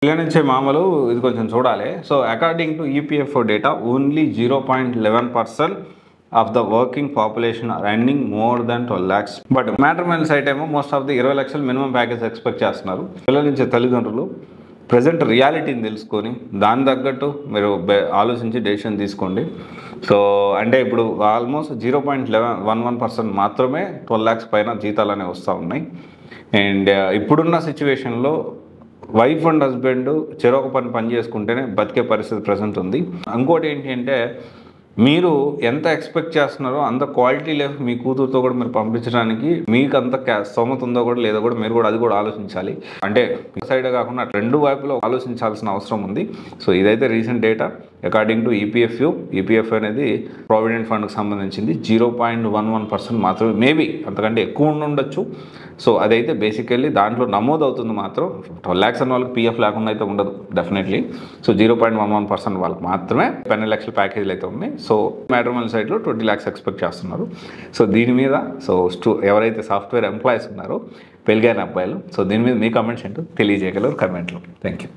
ఇలా నుంచే మామూలు ఇది కొంచెం చూడాలి. So according to EPFO data only 0.11% of the working population are earning more than 12 lakhs. But matrimonial site ఏమో మోస్ట్ ఆఫ్ ది 20 లక్షలు మినిమం ప్యాకేజ్ ఎక్స్పెక్ట్ చేస్తున్నారు. పిల్లల నుంచి తల్లిదండ్రులు ప్రజెంట్ రియాలిటీని తెలుసుకొని దాని తగ్గట్టు మీరు ఆలోచించి డెసిషన్ తీసుకోండి. సో అంటే ఇప్పుడు ఆల్మోస్ట్ 0.11% మాత్రమే 12 lakhs పైన జీతాలు అనేవి వస్తూ ఉన్నాయి. అండ్ ఇప్పుడున్న సిచ్యువేషన్లో వైఫ్ అండ్ హస్బెండ్ చెరొక పని చేసుకుంటేనే బతికే పరిస్థితి ప్రజెంట్ ఉంది. ఇంకోటి ఏంటి అంటే మీరు ఎంత ఎక్స్పెక్ట్ చేస్తున్నారో అంత క్వాలిటీ లైఫ్ మీ కూతురుతో కూడా మీరు పంపించడానికి మీకు అంత స్తోమత ఉందో కూడా లేదో కూడా మీరు కూడా అది కూడా ఆలోచించాలి. అంటే సైడ్ కాకుండా రెండు వైపులో ఆలోచించాల్సిన అవసరం ఉంది. సో ఇదైతే recent data according to EPF అనేది ప్రావిడెంట్ ఫండ్కి సంబంధించింది. 0.11% మాత్రమే, మేబీ అంతకంటే ఎక్కువ ఉండొచ్చు. సో అదైతే బేసికల్లీ దాంట్లో నమోదు అవుతుంది మాత్రం 12 lakhs అన్న వాళ్ళకి పీఎఫ్ లేకుండా అయితే ఉండదు డెఫినెట్లీ. సో 0.11% వాళ్ళకి మాత్రమే 12 లక్షల ప్యాకేజీలు అయితే ఉన్నాయి. సో మ్యాట్రిమోనియల్ సైట్లో 20 lakhs ఎక్స్పెక్ట్ చేస్తున్నారు. సో దీని మీద ఎవరైతే సాఫ్ట్వేర్ ఎంప్లాయీస్ ఉన్నారో పెళ్ళైన అబ్బాయిలు, సో దీని మీద మీ కామెంట్స్ ఏంటో తెలియజేయగలరు కమెంట్లో. Thank you.